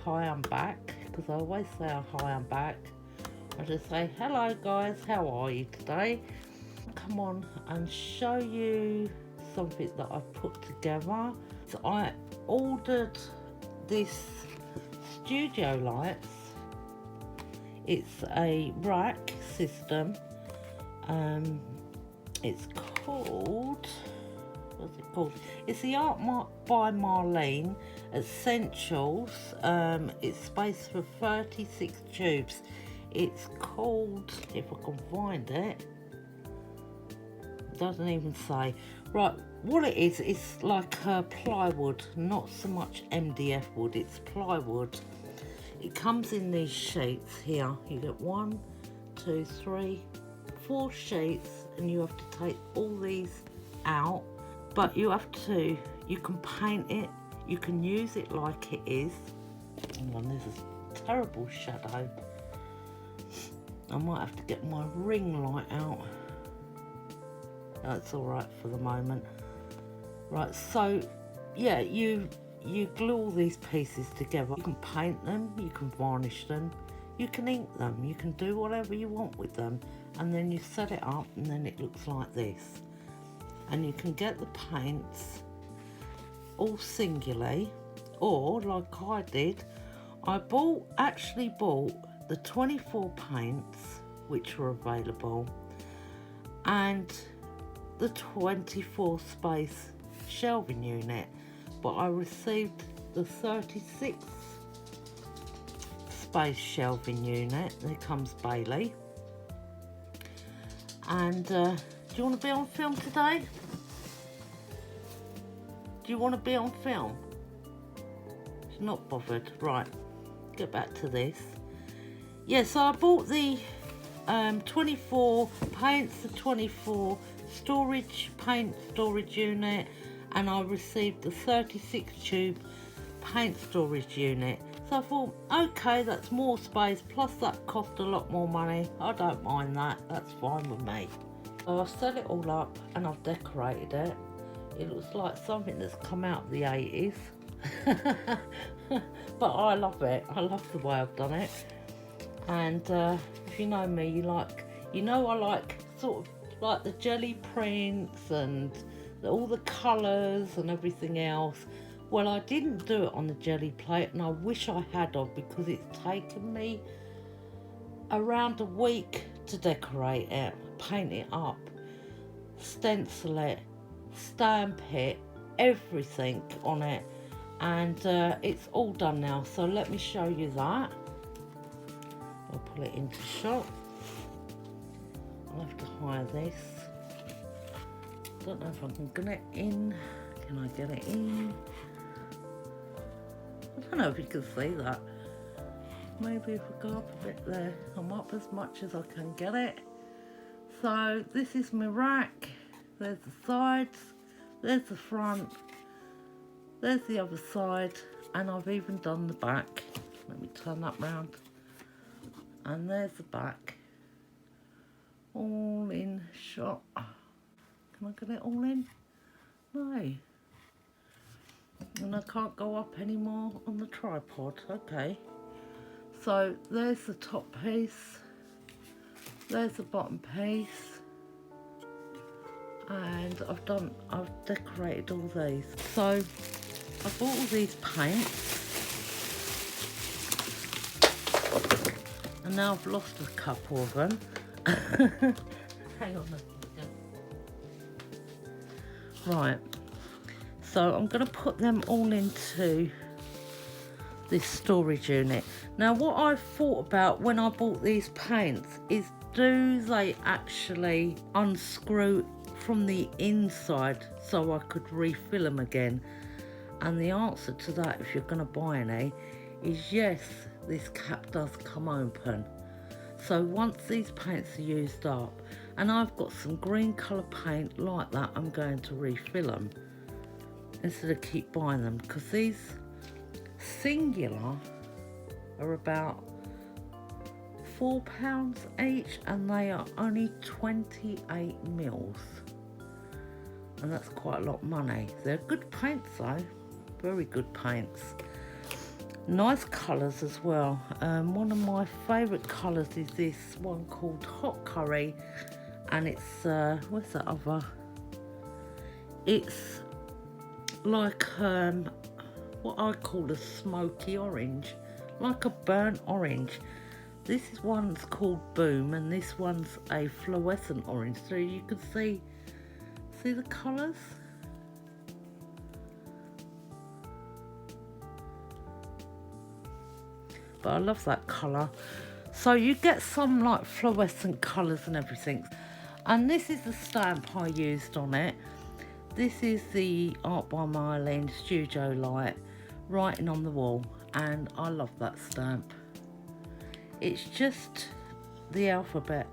hi, I'm back, because I always say hi, I'm back. I just say, hello guys, how are you today? Come on and show you something that I've put together. So I ordered this StudioLight. It's a rack system. It's called, what's it called? It's the Art by Marlene Essentials. It's spaced for 36 tubes. It's called, if I can find it, doesn't even say. Right, what it is, it's like plywood, not so much MDF wood, it's plywood. It comes in these sheets here. You get 1, 2, 3, 4 sheets, and you have to take all these out. But you can paint it, you can use it like it is. Hang on, there's a terrible shadow. I might have to get my ring light out. That's all right for the moment. Right, so yeah, you glue all these pieces together. You can paint them, you can varnish them, you can ink them, you can do whatever you want with them, and then you set it up and then it looks like this. And you can get the paints all singularly, or like I did, I actually bought the 24 paints which were available and the 24 space shelving unit, but I received the 36 space shelving unit. There comes Bailey. And do you want to be on film today? Do you want to be on film? She's not bothered. Right, get back to this. Yeah, so I bought the 24 paints, the 24 paint storage unit, and I received the 36 tube paint storage unit. So I thought, okay, that's more space, plus that cost a lot more money. I don't mind that, that's fine with me. So I've set it all up and I've decorated it. It looks like something that's come out of the 80s. But I love it, I love the way I've done it. And if you know me, I like sort of like the jelly prints and all the colours and everything else. Well, I didn't do it on the jelly plate, and I wish I had of, because it's taken me around a week to decorate it, paint it up, stencil it, stamp it, everything on it, and it's all done now. So let me show you that. I'll pull it into shot. I'll have to hire this. Don't know if I can get it in. Can I get it in? I don't know if you can see that. Maybe if I go up a bit there. I'm up as much as I can get it. So this is my rack. There's the sides. There's the front. There's the other side. And I've even done the back. Let me turn that round. And there's the back. All in shot. Can I get it all in? No. And I can't go up anymore on the tripod. Okay. So there's the top piece. There's the bottom piece. And I've decorated all these. So I bought all these paints. And now I've lost a couple of them. Hang on a second. Right, so I'm going to put them all into this storage unit. Now what I thought about when I bought these paints is, do they actually unscrew from the inside so I could refill them again? And the answer to that, if you're going to buy any, is yes, this cap does come open. So once these paints are used up, and I've got some green colour paint like that, I'm going to refill them instead of keep buying them, because these singular are about £4 each, and they are only 28 mils, and that's quite a lot of money. They're good paints though, very good paints. Nice colours as well. One of my favourite colours is this one called Hot Curry, and it's where's that other? It's like what I call a smoky orange, like a burnt orange. This is one's called Boom, and this one's a fluorescent orange, so you can see the colours. But I love that colour. So you get some like fluorescent colours and everything. And this is the stamp I used on it. This is the Art by Marlene StudioLight writing on the wall, and I love that stamp. It's just the alphabet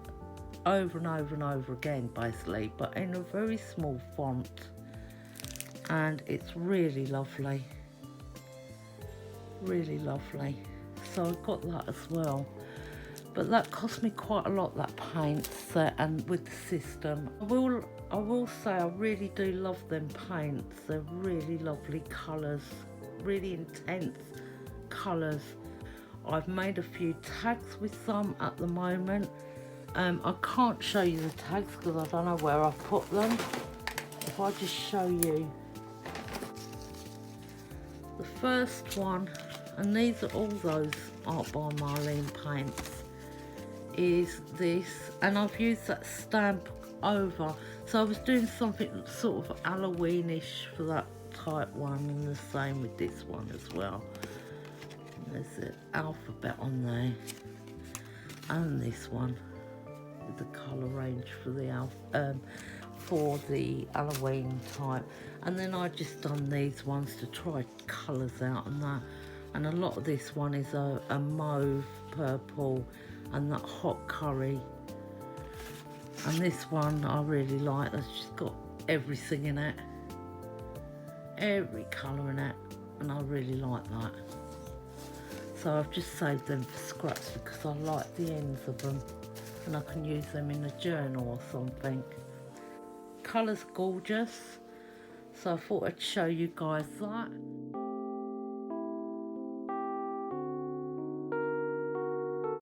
over and over and over again basically, but in a very small font, and it's really lovely, really lovely. So I got that as well, but that cost me quite a lot, that paint set, and with the system. I will say I really do love them paints. They're really lovely colours, really intense colours. I've made a few tags with some at the moment. I can't show you the tags because I don't know where I've put them. If I just show you the first one, and these are all those Art by Marlene paints, is this, and I've used that stamp over. So I was doing something sort of Halloweenish for that type one, and the same with this one as well. There's the alphabet on there, and this one with the colour range for the Halloween type. And then I just done these ones to try colours out and that. And a lot of this one is a mauve, purple, and that hot curry. And this one I really like. That's just got everything in it, every colour in it, and I really like that. So I've just saved them for scraps because I like the ends of them, and I can use them in a journal or something. Colours gorgeous, so I thought I'd show you guys that.